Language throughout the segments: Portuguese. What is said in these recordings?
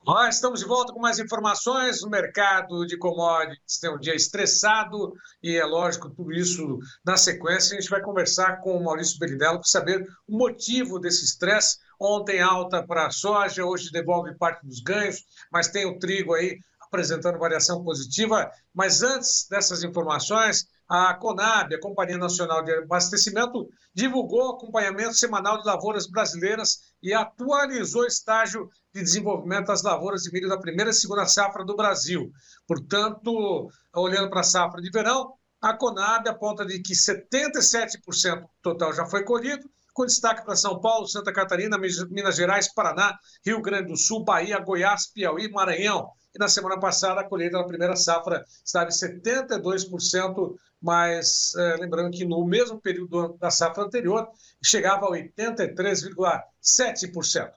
Nós estamos de volta com mais informações. O mercado de commodities tem um dia estressado e é lógico, tudo isso na sequência. A gente vai conversar com o Maurício Berindello para saber o motivo desse estresse. Ontem alta para a soja, hoje devolve parte dos ganhos, mas tem o trigo aí apresentando variação positiva. Mas antes dessas informações, a Conab, a Companhia Nacional de Abastecimento, divulgou o acompanhamento semanal de lavouras brasileiras e atualizou o estágio de desenvolvimento das lavouras de milho da primeira e segunda safra do Brasil. Portanto, olhando para a safra de verão, a Conab aponta de que 77% do total já foi colhido, com destaque para São Paulo, Santa Catarina, Minas Gerais, Paraná, Rio Grande do Sul, Bahia, Goiás, Piauí, Maranhão. E na semana passada, a colheita da primeira safra estava em 72%, mas lembrando que no mesmo período da safra anterior, chegava a 83,7%.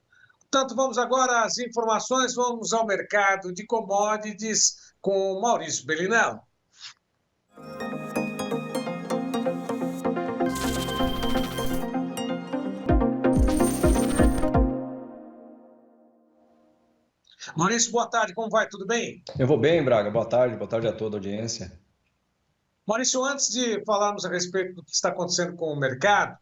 Portanto, vamos agora às informações, vamos ao mercado de commodities com Maurício Bellinello. Maurício, boa tarde, como vai? Tudo bem? Eu vou bem, Braga. Boa tarde a toda a audiência. Maurício, antes de falarmos a respeito do que está acontecendo com o mercado,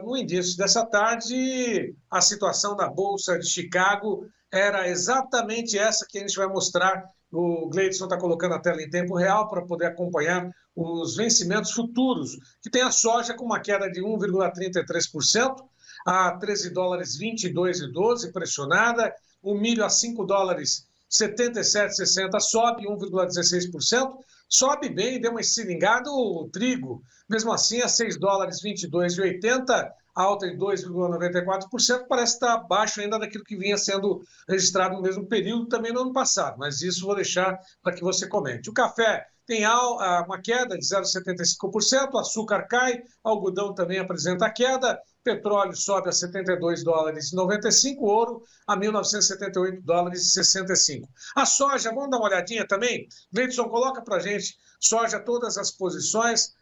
no início dessa tarde, a situação da Bolsa de Chicago era exatamente essa que a gente vai mostrar. O Gleidson está colocando a tela em tempo real para poder acompanhar os vencimentos futuros, que tem a soja com uma queda de 1,33% a 13 dólares 22,12, pressionada. O milho a 5 dólares 77,60 sobe 1,16%. Sobe bem, deu uma estilingada o trigo, mesmo assim a 6 dólares 22,80, alta de 2,94%, parece estar abaixo ainda daquilo que vinha sendo registrado no mesmo período também no ano passado, mas isso vou deixar para que você comente. O café tem uma queda de 0,75%, o açúcar cai, algodão também apresenta queda, petróleo sobe a 72 dólares e 95, ouro a 1.978 dólares e 65. A soja, vamos dar uma olhadinha também? Gleidson, coloca para a gente, soja, todas as posições,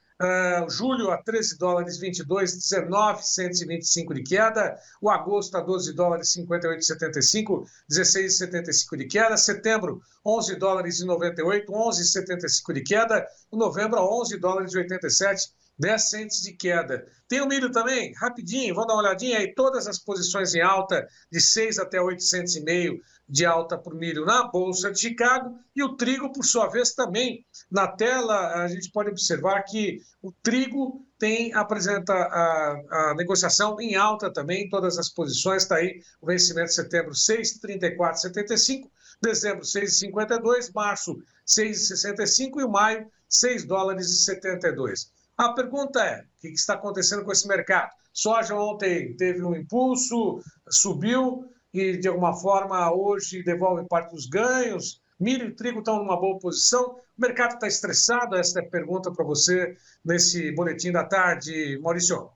julho a 13 dólares 22, 19, 125 de queda, o agosto a 12 dólares 58,75, 16,75 de queda, setembro 11 dólares e 98, 11,75 de queda, o novembro a 11 dólares e 87, 10 centes de queda. Tem o milho também, rapidinho, vamos dar uma olhadinha aí, todas as posições em alta, de 6 até 8,5 de alta para o milho na Bolsa de Chicago, e o trigo, por sua vez, também. Na tela, a gente pode observar que o trigo apresenta a negociação em alta também, em todas as posições, está aí o vencimento de setembro 6,34,75, dezembro 6,52, março 6,65 e o maio 6 dólares e 72. A pergunta é, o que está acontecendo com esse mercado? Soja ontem teve um impulso, subiu e, de alguma forma, hoje devolve parte dos ganhos. Milho e trigo estão numa boa posição. O mercado está estressado? Essa é a pergunta para você nesse boletim da tarde, Maurício.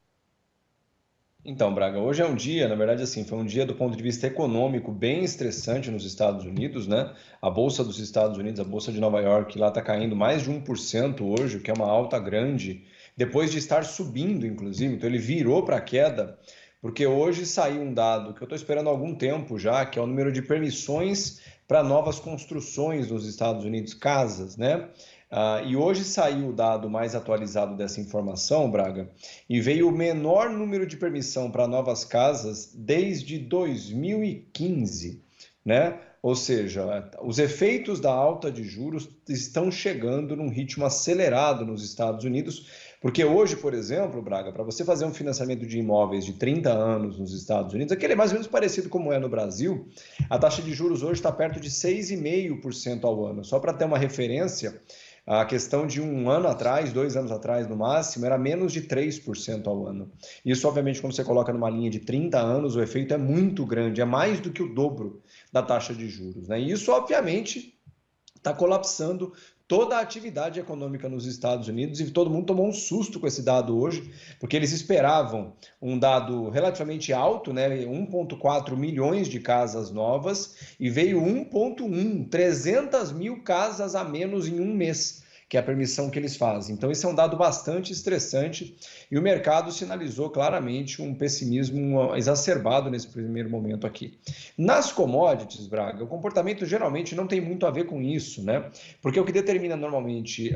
Então, Braga, hoje é um dia, na verdade, assim, foi um dia do ponto de vista econômico bem estressante nos Estados Unidos, né? A Bolsa dos Estados Unidos, a Bolsa de Nova York, lá está caindo mais de 1% hoje, o que é uma alta grande, depois de estar subindo, inclusive. Então, ele virou para a queda, porque hoje saiu um dado que eu estou esperando há algum tempo já, que é o número de permissões para novas construções nos Estados Unidos, casas, né? E hoje saiu o dado mais atualizado dessa informação, Braga, e veio o menor número de permissão para novas casas desde 2015, né? Ou seja, os efeitos da alta de juros estão chegando num ritmo acelerado nos Estados Unidos, porque hoje, por exemplo, Braga, para você fazer um financiamento de imóveis de 30 anos nos Estados Unidos, aquele é mais ou menos parecido como é no Brasil, a taxa de juros hoje está perto de 6,5% ao ano. Só para ter uma referência, a questão de um ano atrás, 2 anos atrás no máximo, era menos de 3% ao ano. Isso, obviamente, quando você coloca numa linha de 30 anos, o efeito é muito grande, é mais do que o dobro da taxa de juros, né? E isso, obviamente, está colapsando toda a atividade econômica nos Estados Unidos e todo mundo tomou um susto com esse dado hoje, porque eles esperavam um dado relativamente alto, né? 1,4 milhões de casas novas e veio 1,1, 300 mil casas a menos em um mês. que é a permissão que eles fazem. Então, esse é um dado bastante estressante e o mercado sinalizou claramente um pessimismo exacerbado nesse primeiro momento aqui. Nas commodities, Braga, o comportamento geralmente não tem muito a ver com isso, né? Porque o que determina normalmente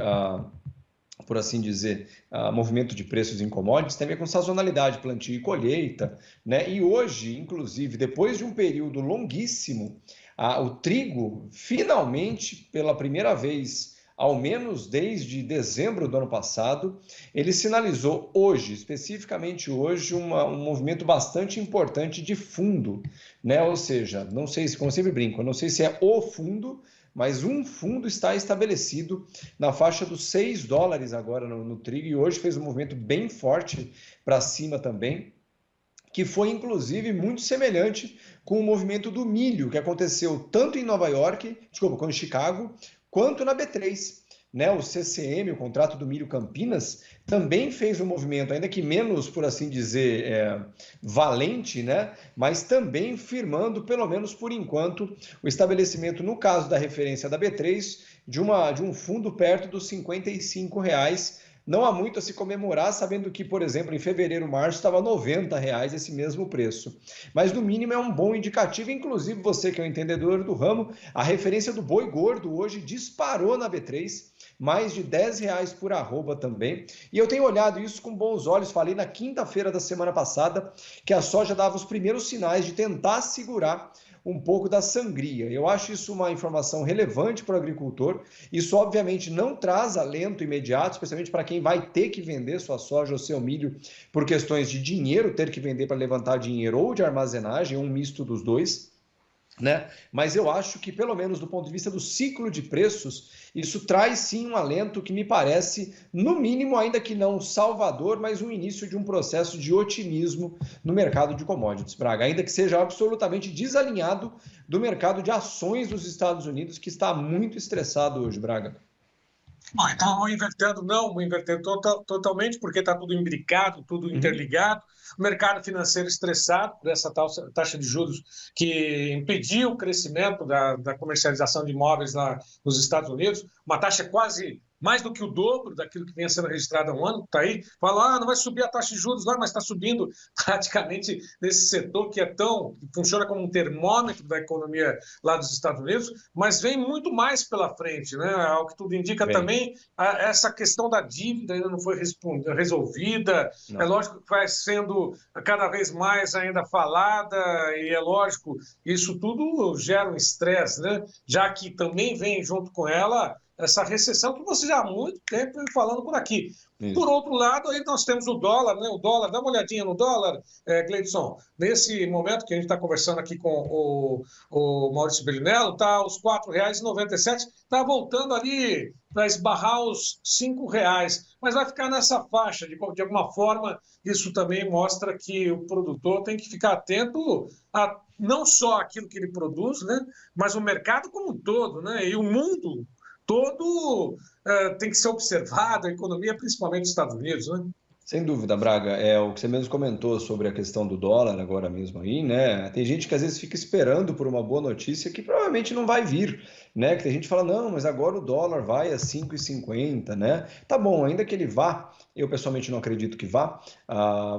por assim dizer, movimento de preços em commodities tem a ver com sazonalidade, plantio e colheita, né? E hoje, inclusive, depois de um período longuíssimo, o trigo, finalmente, pela primeira vez, ao menos desde dezembro do ano passado, ele sinalizou hoje, especificamente hoje, um movimento bastante importante de fundo, né? Ou seja, não sei se, como eu sempre brinco, eu não sei se é o fundo, mas um fundo está estabelecido na faixa dos $6 agora no trigo, e hoje fez um movimento bem forte para cima também, que foi inclusive muito semelhante com o movimento do milho, que aconteceu tanto em Nova York, quanto em Chicago, quanto na B3. Né, o CCM, o contrato do milho Campinas, também fez um movimento, ainda que menos, por assim dizer, valente, né, mas também firmando, pelo menos por enquanto, o estabelecimento, no caso da referência da B3, de um fundo perto dos R$55. Não há muito a se comemorar, sabendo que, por exemplo, em fevereiro, março, estava R$90 esse mesmo preço. Mas, no mínimo, é um bom indicativo. Inclusive, você que é um entendedor do ramo, a referência do boi gordo hoje disparou na B3, mais de R$10 por arroba também. E eu tenho olhado isso com bons olhos. Falei na quinta-feira da semana passada que a soja dava os primeiros sinais de tentar segurar um pouco da sangria. Eu acho isso uma informação relevante para o agricultor. Isso, obviamente, não traz alento imediato, especialmente para quem vai ter que vender sua soja ou seu milho por questões de dinheiro, ter que vender para levantar dinheiro ou de armazenagem, um misto dos dois. Né? Mas eu acho que, pelo menos do ponto de vista do ciclo de preços, isso traz sim um alento que me parece, no mínimo, ainda que não salvador, mas um início de um processo de otimismo no mercado de commodities, Braga, ainda que seja absolutamente desalinhado do mercado de ações dos Estados Unidos, que está muito estressado hoje, Braga. Bom, então, vou invertendo totalmente, porque está tudo imbricado, tudo interligado. O mercado financeiro estressado por essa taxa de juros que impediu o crescimento da comercialização de imóveis lá nos Estados Unidos, uma taxa quase mais do que o dobro daquilo que vinha sendo registrado há um ano, está aí, fala, não vai subir a taxa de juros lá, mas está subindo praticamente nesse setor que que funciona como um termômetro da economia lá dos Estados Unidos, mas vem muito mais pela frente, né? Ao que tudo indica também, essa questão da dívida ainda não foi resolvida, não. É lógico que vai sendo cada vez mais ainda falada, e é lógico, isso tudo gera um estresse, né? Já que também vem junto com ela essa recessão que você já há muito tempo vem falando por aqui. Isso. Por outro lado, aí nós temos o dólar, né? O dólar, dá uma olhadinha no dólar, Gleidson. Nesse momento que a gente está conversando aqui com o Maurício Bellinello, está aos R$4,97, está voltando ali para esbarrar os R$5, mas vai ficar nessa faixa, de alguma forma, isso também mostra que o produtor tem que ficar atento a não só aquilo que ele produz, né? Mas o mercado como um todo, né? E o mundo todo tem que ser observado, a economia, principalmente dos Estados Unidos, né? Sem dúvida, Braga, é o que você mesmo comentou sobre a questão do dólar agora mesmo aí, né? Tem gente que às vezes fica esperando por uma boa notícia que provavelmente não vai vir, né? Que tem gente que fala, não, mas agora o dólar vai a 5,50, né? Tá bom, ainda que ele vá, eu pessoalmente não acredito que vá,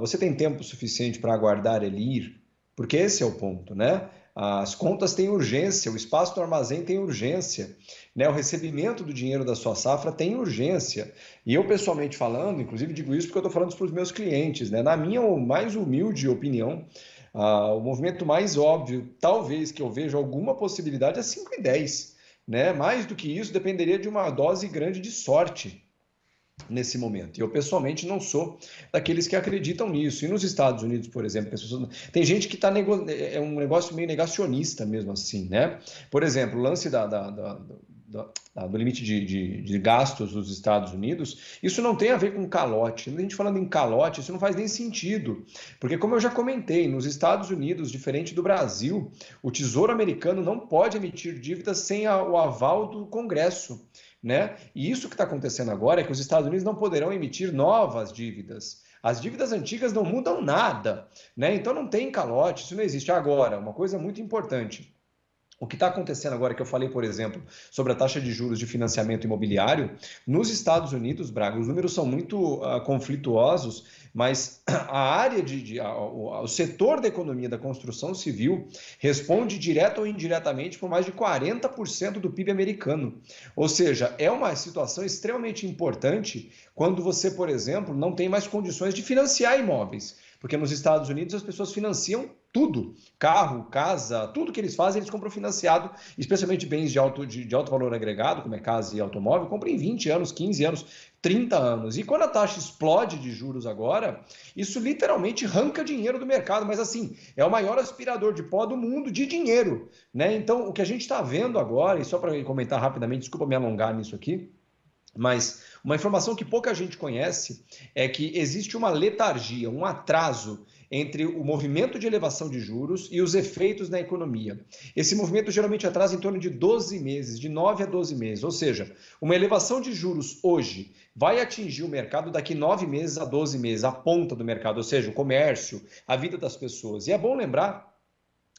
você tem tempo suficiente para aguardar ele ir, porque esse é o ponto, né? As contas têm urgência, o espaço do armazém tem urgência, né? O recebimento do dinheiro da sua safra tem urgência. E eu, pessoalmente falando, inclusive digo isso porque eu estou falando isso para os meus clientes, né? Na minha mais humilde opinião, o movimento mais óbvio, talvez que eu veja alguma possibilidade, é 5,10, né? Mais do que isso, dependeria de uma dose grande de sorte nesse momento. E eu, pessoalmente, não sou daqueles que acreditam nisso. E nos Estados Unidos, por exemplo, tem gente que está é um negócio meio negacionista mesmo assim, né? Por exemplo, o lance do limite de gastos dos Estados Unidos, isso não tem a ver com calote. A gente falando em calote, isso não faz nem sentido. Porque, como eu já comentei, nos Estados Unidos, diferente do Brasil, o Tesouro Americano não pode emitir dívidas sem o aval do Congresso. Né? E isso que está acontecendo agora é que os Estados Unidos não poderão emitir novas dívidas. As dívidas antigas não mudam nada, né? Então não tem calote, isso não existe. Agora, uma coisa muito importante, O que está acontecendo agora, que eu falei, por exemplo, sobre a taxa de juros de financiamento imobiliário, nos Estados Unidos, Braga, os números são muito conflituosos, mas a área o setor da economia da construção civil responde direta ou indiretamente por mais de 40% do PIB americano. Ou seja, é uma situação extremamente importante quando você, por exemplo, não tem mais condições de financiar imóveis. Porque nos Estados Unidos as pessoas financiam tudo, carro, casa, tudo que eles fazem, eles compram financiado, especialmente bens de alto valor agregado, como é casa e automóvel, compram em 20 anos, 15 anos, 30 anos. E quando a taxa explode de juros agora, isso literalmente arranca dinheiro do mercado, mas assim, é o maior aspirador de pó do mundo de dinheiro, né? Então, o que a gente está vendo agora, e só para comentar rapidamente, desculpa me alongar nisso aqui, mas uma informação que pouca gente conhece é que existe uma letargia, um atraso entre o movimento de elevação de juros e os efeitos na economia. Esse movimento geralmente atrasa em torno de 12 meses, de 9 a 12 meses, ou seja, uma elevação de juros hoje vai atingir o mercado daqui 9 meses a 12 meses, a ponta do mercado, ou seja, o comércio, a vida das pessoas. E é bom lembrar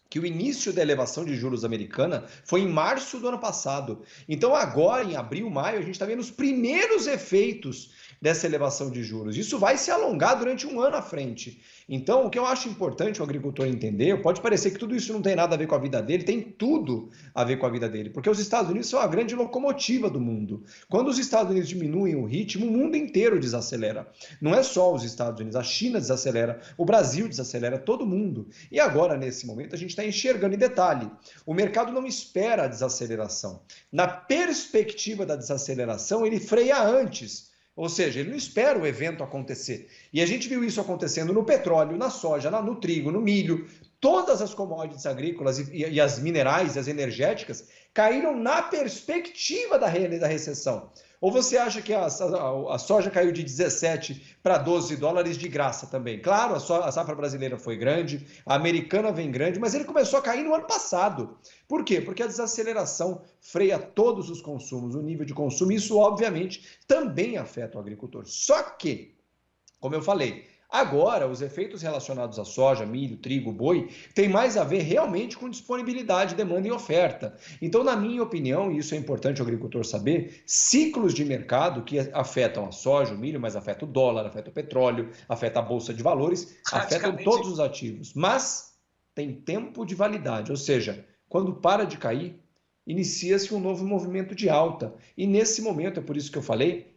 que o início da elevação de juros americana foi em março do ano passado. Então agora, em abril, maio, a gente está vendo os primeiros efeitos dessa elevação de juros. Isso vai se alongar durante um ano à frente. Então, o que eu acho importante o agricultor entender, pode parecer que tudo isso não tem nada a ver com a vida dele, tem tudo a ver com a vida dele, porque os Estados Unidos são a grande locomotiva do mundo. Quando os Estados Unidos diminuem o ritmo, o mundo inteiro desacelera. Não é só os Estados Unidos, a China desacelera, o Brasil desacelera, todo mundo. E agora, nesse momento, a gente está enxergando em detalhe. O mercado não espera a desaceleração. Na perspectiva da desaceleração, ele freia antes. Ou seja, ele não espera o evento acontecer. E a gente viu isso acontecendo no petróleo, na soja, no trigo, no milho. Todas as commodities agrícolas e as minerais, as energéticas, caíram na perspectiva da recessão. Ou você acha que a soja caiu de 17 para 12 dólares de graça também? Claro, a safra brasileira foi grande, a americana vem grande, mas ele começou a cair no ano passado. Por quê? Porque a desaceleração freia todos os consumos, o nível de consumo, e isso obviamente também afeta o agricultor. Só que, como eu falei, agora, os efeitos relacionados à soja, milho, trigo, boi, tem mais a ver realmente com disponibilidade, demanda e oferta. Então, na minha opinião, e isso é importante o agricultor saber, ciclos de mercado que afetam a soja, o milho, mas afeta o dólar, afeta o petróleo, afeta a bolsa de valores, afetam todos os ativos. Mas tem tempo de validade, ou seja, quando para de cair, inicia-se um novo movimento de alta. E nesse momento, é por isso que eu falei,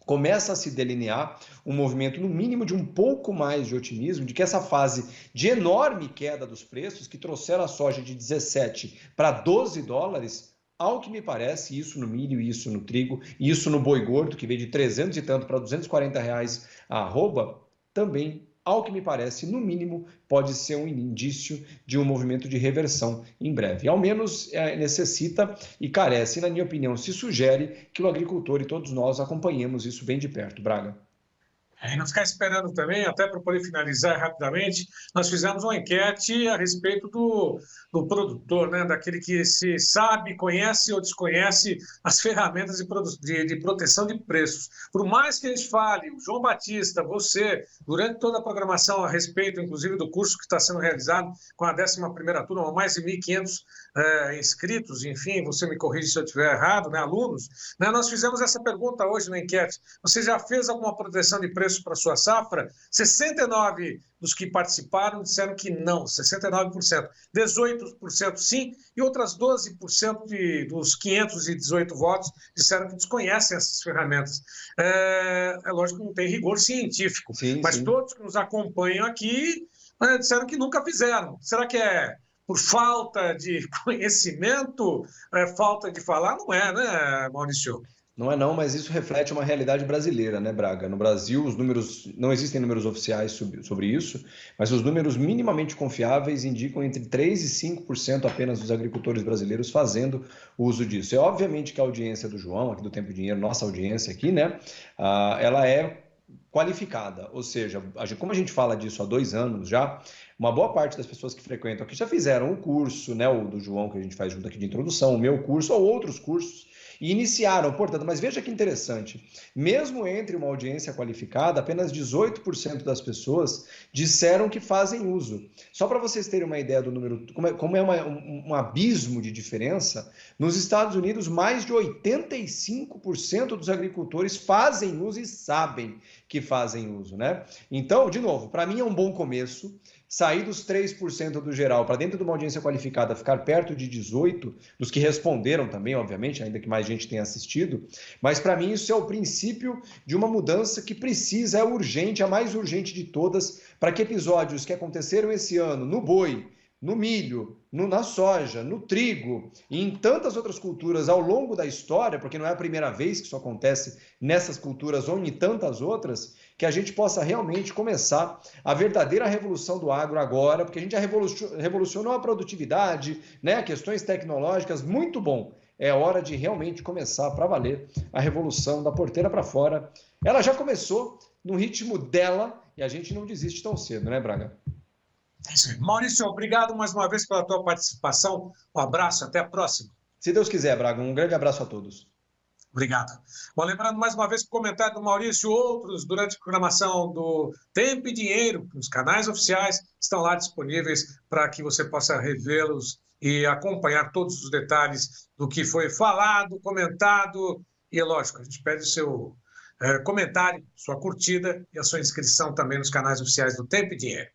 começa a se delinear um movimento, no mínimo, de um pouco mais de otimismo, de que essa fase de enorme queda dos preços, que trouxeram a soja de 17 para 12 dólares, ao que me parece, isso no milho, isso no trigo, isso no boi gordo, que veio de 300 e tanto para 240 reais a arroba, também, ao que me parece, no mínimo, pode ser um indício de um movimento de reversão em breve. Ao menos necessita e carece, na minha opinião, se sugere que o agricultor e todos nós acompanhemos isso bem de perto, Braga. E não ficar esperando também, até para poder finalizar rapidamente, nós fizemos uma enquete a respeito do produtor, né? Daquele que se sabe, conhece ou desconhece as ferramentas de proteção de preços. Por mais que a gente fale, o João Batista, você, durante toda a programação a respeito, inclusive, do curso que está sendo realizado com a 11ª turma, mais de 1.500 inscritos, enfim, você me corrige se eu estiver errado, né, alunos, né, nós fizemos essa pergunta hoje na enquete. Você já fez alguma proteção de preços para sua safra? 69 dos que participaram disseram que não, 69%. 18% sim, e outras 12% dos 518 votos disseram que desconhecem essas ferramentas. É lógico que não tem rigor científico, mas sim. Todos que nos acompanham aqui disseram que nunca fizeram. Será que é por falta de conhecimento, falta de falar? Não é, né, Maurício? Não é não, mas isso reflete uma realidade brasileira, né, Braga? No Brasil, os números, não existem números oficiais sobre isso, mas os números minimamente confiáveis indicam entre 3% e 5% apenas dos agricultores brasileiros fazendo uso disso. É obviamente que a audiência do João, aqui do Tempo e Dinheiro, nossa audiência aqui, né, ela é qualificada, ou seja, como a gente fala disso há 2 anos já, uma boa parte das pessoas que frequentam aqui já fizeram o curso, né, o do João que a gente faz junto aqui de introdução, o meu curso ou outros cursos, e iniciaram, portanto, mas veja que interessante, mesmo entre uma audiência qualificada, apenas 18% das pessoas disseram que fazem uso. Só para vocês terem uma ideia do número, como é um abismo de diferença, nos Estados Unidos, mais de 85% dos agricultores fazem uso e sabem que fazem uso, né? Então, de novo, para mim é um bom começo. Sair dos 3% do geral para dentro de uma audiência qualificada, ficar perto de 18%, dos que responderam também, obviamente, ainda que mais gente tenha assistido, mas para mim isso é o princípio de uma mudança que precisa, é urgente, a mais urgente de todas, para que episódios que aconteceram esse ano no boi, no milho, na soja, no trigo e em tantas outras culturas ao longo da história, porque não é a primeira vez que isso acontece nessas culturas ou em tantas outras, que a gente possa realmente começar a verdadeira revolução do agro agora, porque a gente já revolucionou a produtividade, né, questões tecnológicas, muito bom. É hora de realmente começar para valer a revolução da porteira para fora. Ela já começou no ritmo dela e a gente não desiste tão cedo, né, Braga? Maurício, obrigado mais uma vez pela tua participação. Um abraço, até a próxima. Se Deus quiser, Braga, um grande abraço a todos. Obrigado. Bom, lembrando mais uma vez que o comentário do Maurício e outros durante a programação do Tempo e Dinheiro, nos canais oficiais, estão lá disponíveis para que você possa revê-los e acompanhar todos os detalhes do que foi falado, comentado. E é lógico, a gente pede o seu comentário, sua curtida e a sua inscrição também nos canais oficiais do Tempo e Dinheiro.